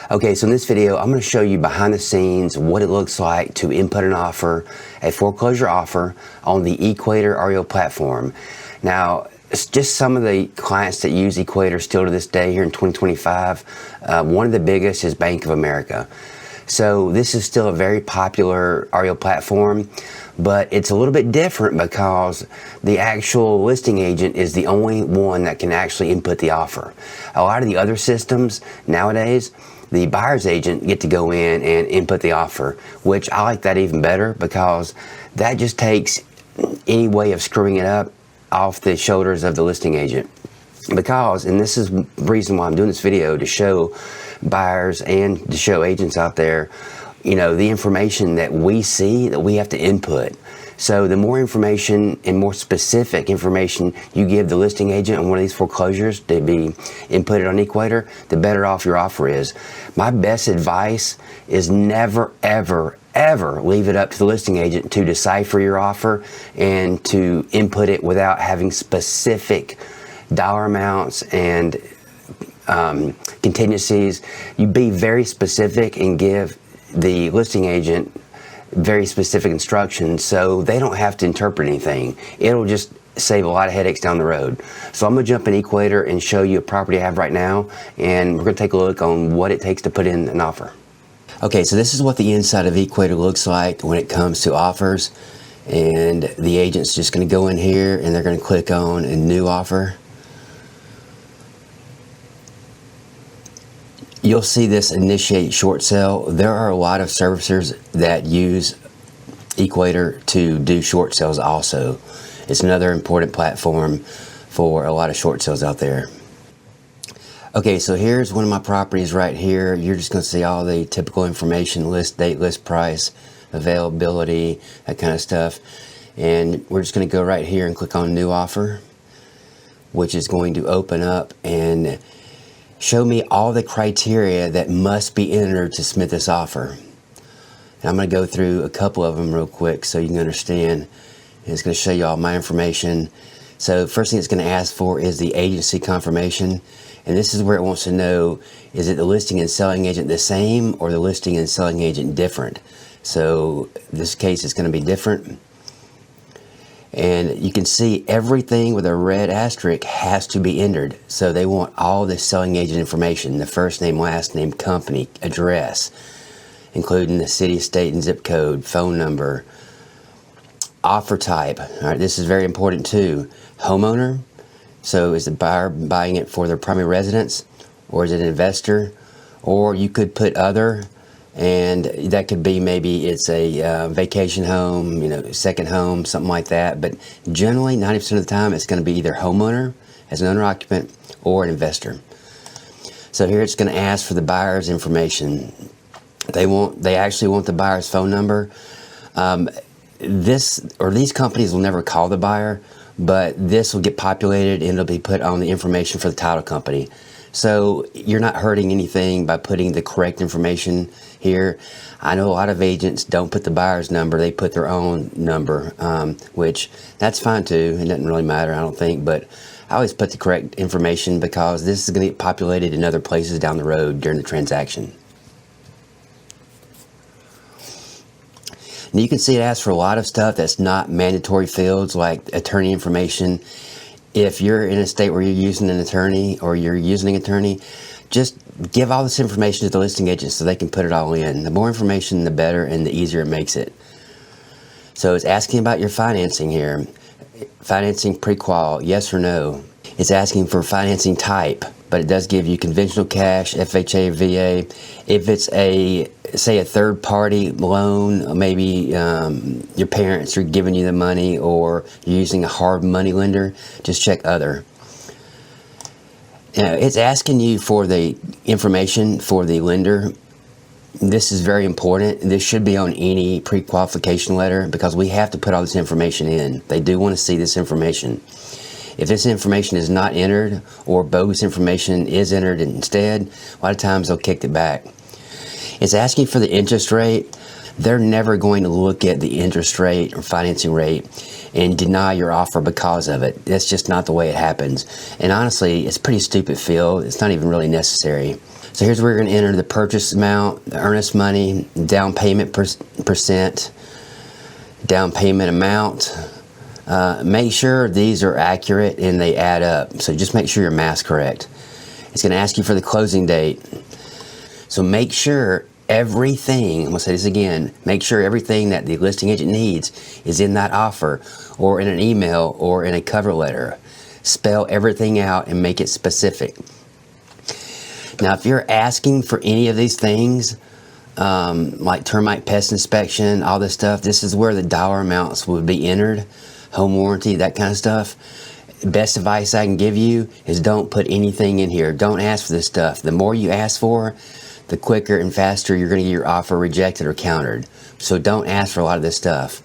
Okay, so in this video, I'm going to show you behind the scenes what it looks like to input an offer, a foreclosure offer on the Equator REO platform. Now, it's just some of the clients that use Equator still to this day here in 2025. One of the biggest is Bank of America. So this is still a very popular REO platform, but it's a little bit different because the actual listing agent is the only one that can actually input the offer. A lot of the other systems nowadays, the buyer's agent get to go in and input the offer, which I like that even better because that just takes any way of screwing it up off the shoulders of the listing agent. Because, and this is the reason why I'm doing this video, to show buyers and to show agents out there, you know, the information that we see that we have to input. So the more information and more specific information you give the listing agent on one of these foreclosures to be inputted on Equator, the better off your offer is. My best advice is never, ever, ever leave it up to the listing agent to decipher your offer and to input it without having specific dollar amounts and contingencies. You be very specific and give the listing agent very specific instructions so they don't have to interpret anything. It'll just save a lot of headaches down the road. So I'm going to jump in Equator and show you a property I have right now, and we're going to take a look on what it takes to put in an offer. Okay, so this is what the inside of Equator looks like when it comes to offers, and the agent's just going to go in here and they're going to click on a new offer. You'll see this initiate short sale. There are a lot of servicers that use Equator to do short sales also. It's another important platform for a lot of short sales out there. Okay, so here's one of my properties right here. You're just going to see all the typical information: list date, list price, availability, that kind of stuff. And we're just going to go right here and click on new offer, which is going to open up and show me all the criteria that must be entered to submit this offer. And I'm going to go through a couple of them real quick so you can understand. And it's going to show you all my information. So first thing it's going to ask for is the agency confirmation. And this is where it wants to know, is it the listing and selling agent the same or the listing and selling agent different? So this case is going to be different. And you can see everything with a red asterisk has to be entered. So they want all the selling agent information: the first name, last name, company, address, including the city, state, and zip code, phone number, offer type. All right, this is very important too. Homeowner. So is the buyer buying it for their primary residence, or is it an investor? Or you could put other, and that could be maybe it's a vacation home, you know, second home, something like that. But generally, 90% of the time, it's going to be either homeowner as an owner-occupant or an investor. So here it's going to ask for the buyer's information. They actually want the buyer's phone number. These companies will never call the buyer, but this will get populated and it'll be put on the information for the title company. So you're not hurting anything by putting the correct information here. I know a lot of agents don't put the buyer's number, they put their own number, which that's fine too. It doesn't really matter, I don't think, but I always put the correct information because this is going to get populated in other places down the road during the transaction. And you can see it asks for a lot of stuff that's not mandatory fields, like attorney information. If you're in a state where you're using an attorney or you're using an attorney, just give all this information to the listing agent so they can put it all in. The more information, the better, and the easier it makes it. So it's asking about your financing here. Financing pre-qual, yes or no. It's asking for financing type, but it does give you conventional cash, FHA, VA. If it's say a third-party loan, maybe your parents are giving you the money or you're using a hard money lender, just check other. It's asking you for the information for the lender. This is very important. This should be on any pre-qualification letter because we have to put all this information in. They do want to see this information. If this information is not entered or bogus information is entered instead, a lot of times they'll kick it back. It's asking for the interest rate. They're never going to look at the interest rate or financing rate and deny your offer because of it. That's just not the way it happens. And honestly, it's a pretty stupid field. It's not even really necessary. So here's where you're going to enter the purchase amount, the earnest money, down payment percent, down payment amount. Make sure these are accurate and they add up. So just make sure your math's correct. It's going to ask you for the closing date. So make sure everything, I'm going to say this again, make sure everything that the listing agent needs is in that offer or in an email or in a cover letter. Spell everything out and make it specific. Now, if you're asking for any of these things, like termite pest inspection, all this stuff, this is where the dollar amounts would be entered, home warranty, that kind of stuff. Best advice I can give you is don't put anything in here. Don't ask for this stuff. The more you ask for, the quicker and faster you're going to get your offer rejected or countered. So don't ask for a lot of this stuff.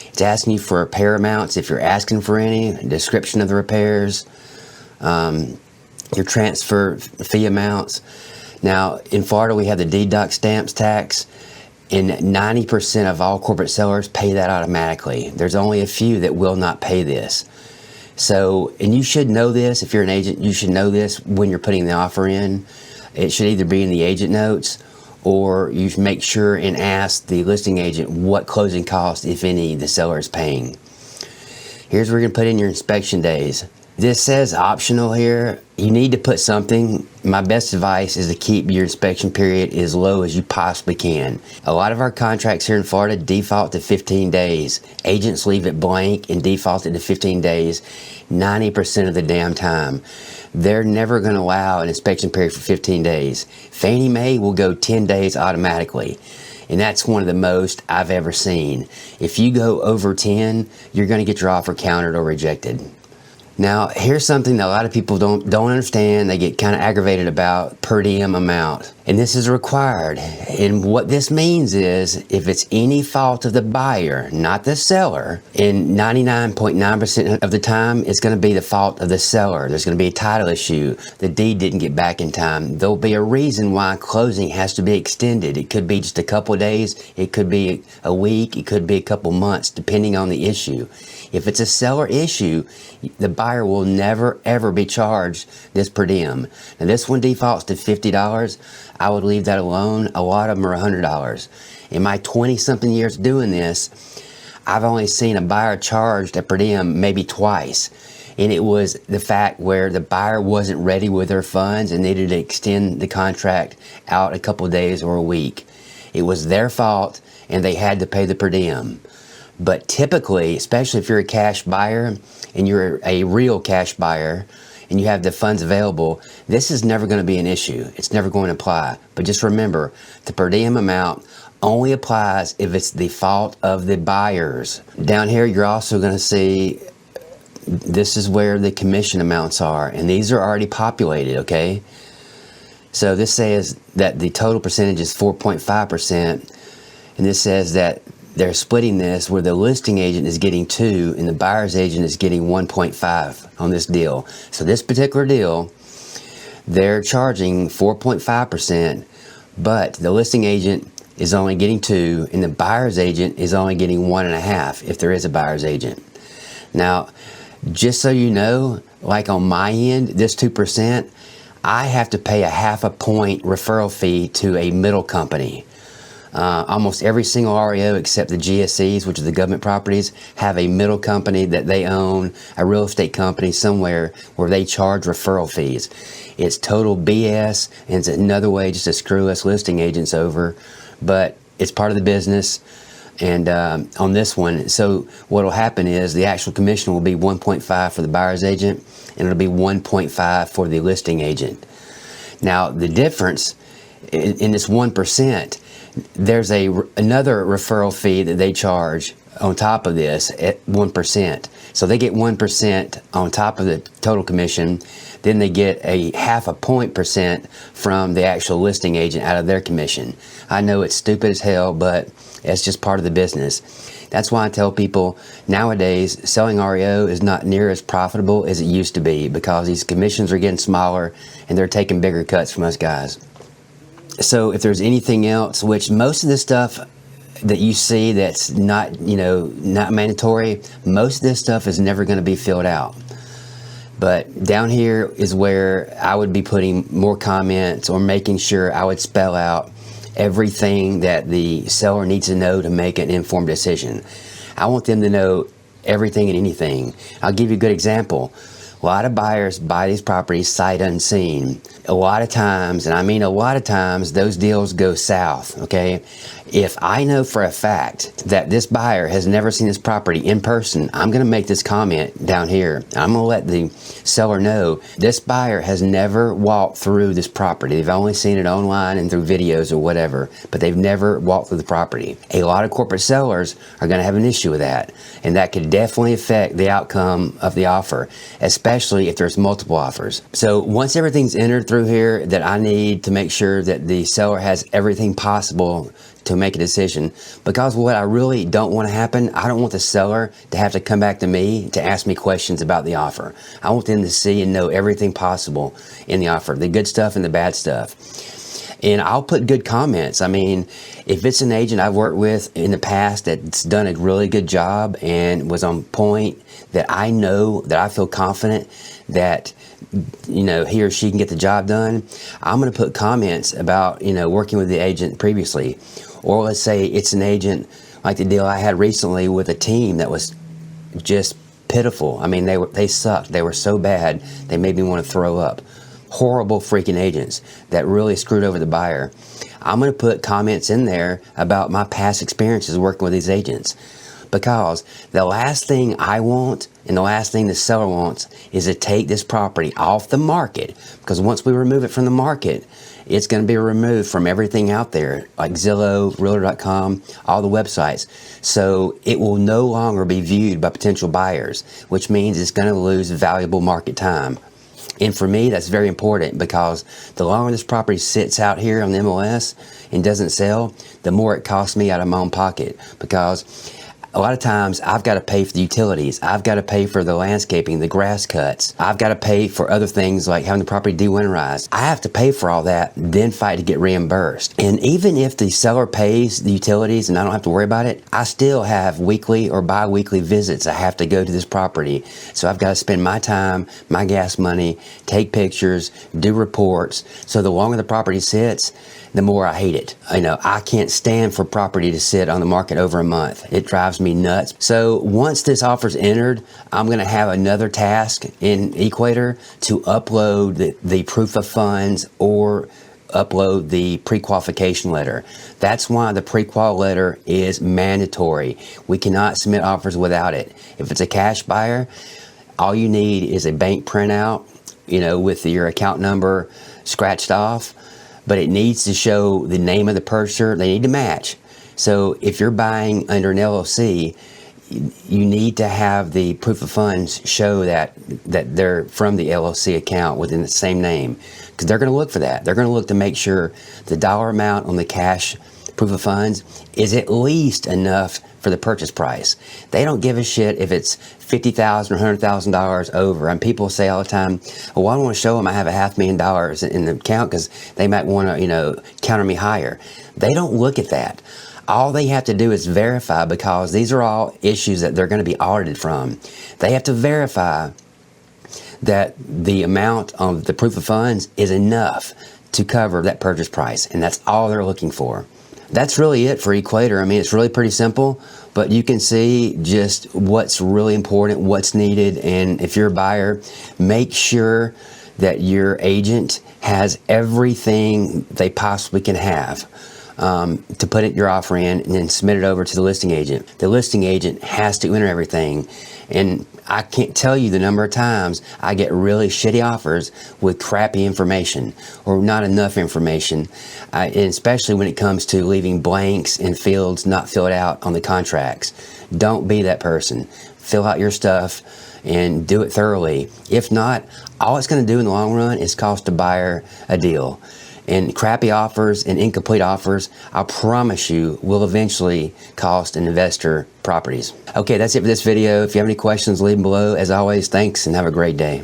It's asking you for repair amounts if you're asking for any, description of the repairs, your transfer fee amounts. Now, in Florida, we have the deduct stamps tax, and 90% of all corporate sellers pay that automatically. There's only a few that will not pay this. So, and you should know this, if you're an agent, you should know this when you're putting the offer in. It should either be in the agent notes, or you should make sure and ask the listing agent what closing costs, if any, the seller is paying. Here's where you're going to put in your inspection days. This says optional here. You need to put something. My best advice is to keep your inspection period as low as you possibly can. A lot of our contracts here in Florida default to 15 days. Agents leave it blank and default it to 15 days 90% of the damn time. They're never going to allow an inspection period for 15 days. Fannie Mae will go 10 days automatically. And that's one of the most I've ever seen. If you go over 10, you're going to get your offer countered or rejected. Now, here's something that a lot of people don't understand. They get kind of aggravated about: per diem amount. And this is required. And what this means is, if it's any fault of the buyer, not the seller, and 99.9% of the time, it's going to be the fault of the seller. There's going to be a title issue. The deed didn't get back in time. There'll be a reason why closing has to be extended. It could be just a couple of days. It could be a week. It could be a couple months, depending on the issue. If it's a seller issue, the buyer will never, ever be charged this per diem. Now, this one defaults to $50. I would leave that alone. A lot of them are $100. In my 20-something years doing this, I've only seen a buyer charged a per diem maybe twice. And it was the fact where the buyer wasn't ready with their funds and needed to extend the contract out a couple of days or a week. It was their fault, and they had to pay the per diem. But typically, especially if you're a cash buyer and you're a real cash buyer and you have the funds available, this is never going to be an issue. It's never going to apply. But just remember, the per diem amount only applies if it's the fault of the buyers. Down here, you're also going to see, this is where the commission amounts are, and these are already populated, okay? So this says that the total percentage is 4.5%, and this says that they're splitting this where the listing agent is getting 2 and the buyer's agent is getting 1.5 on this deal. So this particular deal, they're charging 4.5%, but the listing agent is only getting 2 and the buyer's agent is only getting 1.5 if there is a buyer's agent. Now, just so you know, like on my end, this 2%, I have to pay a 0.5 point referral fee to a middle company. Almost every single REO except the GSEs, which are the government properties, have a middle company that they own, a real estate company somewhere where they charge referral fees. It's total BS, and it's another way just to screw us listing agents over, but it's part of the business. And on this one, so what will happen is the actual commission will be 1.5 for the buyer's agent, and it'll be 1.5 for the listing agent. Now, the difference in this 1%, there's another referral fee that they charge on top of this at 1%. So they get 1% on top of the total commission. Then they get a 0.5 point% from the actual listing agent out of their commission. I know it's stupid as hell, but it's just part of the business. That's why I tell people nowadays selling REO is not near as profitable as it used to be, because these commissions are getting smaller and they're taking bigger cuts from us guys. So if there's anything else, which most of this stuff that you see that's not, not mandatory, most of this stuff is never going to be filled out. But down here is where I would be putting more comments or making sure I would spell out everything that the seller needs to know to make an informed decision. I want them to know everything and anything. I'll give you a good example. A lot of buyers buy these properties sight unseen. A lot of times, and I mean a lot of times, those deals go south, okay? If I know for a fact that this buyer has never seen this property in person, I'm gonna make this comment down here. I'm gonna let the seller know this buyer has never walked through this property. They've only seen it online and through videos or whatever, but they've never walked through the property. A lot of corporate sellers are gonna have an issue with that, and that could definitely affect the outcome of the offer, especially if there's multiple offers. So once everything's entered through here that I need to make sure that the seller has everything possible to make a decision, because what I really don't want to happen, I don't want the seller to have to come back to me to ask me questions about the offer. I want them to see and know everything possible in the offer, the good stuff and the bad stuff. And I'll put good comments. I mean, if it's an agent I've worked with in the past that's done a really good job and was on point, that I know, that I feel confident that, you know, he or she can get the job done, I'm going to put comments about, you know, working with the agent previously. Or let's say it's an agent like the deal I had recently with a team that was just pitiful. I mean, they sucked. They were so bad, they made me want to throw up. Horrible freaking agents that really screwed over the buyer. I'm going to put comments in there about my past experiences working with these agents, because the last thing I want and the last thing the seller wants is to take this property off the market, because once we remove it from the market, it's going to be removed from everything out there, like Zillow, Realtor.com, all the websites. So it will no longer be viewed by potential buyers, which means it's going to lose valuable market time. And for me, that's very important, because the longer this property sits out here on the MLS and doesn't sell, the more it costs me out of my own pocket, because a lot of times I've got to pay for the utilities. I've got to pay for the landscaping, the grass cuts. I've got to pay for other things like having the property de-winterized. I have to pay for all that, then fight to get reimbursed. And even if the seller pays the utilities and I don't have to worry about it, I still have weekly or bi-weekly visits I have to go to this property. So I've got to spend my time, my gas money, take pictures, do reports. So the longer the property sits, the more I hate it. You know, I can't stand for property to sit on the market over a month. It drives me nuts. So once this offer's entered, I'm going to have another task in Equator to upload the proof of funds or upload the pre-qualification letter. That's why the pre-qual letter is mandatory. We cannot submit offers without it. If it's a cash buyer, all you need is a bank printout, you know, with your account number scratched off, but it needs to show the name of the purchaser. They need to match. So if you're buying under an LLC, you need to have the proof of funds show that they're from the LLC account within the same name, because they're going to look for that. They're going to look to make sure the dollar amount on the cash proof of funds is at least enough for the purchase price. They don't give a shit if it's $50,000 or $100,000 over. And people say all the time, well, I don't want to show them I have $500,000 in the account because they might want to, you know, counter me higher. They don't look at that. All they have to do is verify, because these are all issues that they're going to be audited from. They have to verify that the amount of the proof of funds is enough to cover that purchase price, and that's all they're looking for. That's really it for Equator. I mean, it's really pretty simple, but you can see just what's really important, what's needed, and if you're a buyer, make sure that your agent has everything they possibly can have to put your offer in and then submit it over to the listing agent. The listing agent has to enter everything, and I can't tell you the number of times I get really shitty offers with crappy information or not enough information, and especially when it comes to leaving blanks and fields not filled out on the contracts. Don't be that person. Fill out your stuff and do it thoroughly. If not, all it's going to do in the long run is cost a buyer a deal. And crappy offers and incomplete offers, I promise you, will eventually cost an investor properties. Okay, that's it for this video. If you have any questions, leave them below. As always, thanks and have a great day.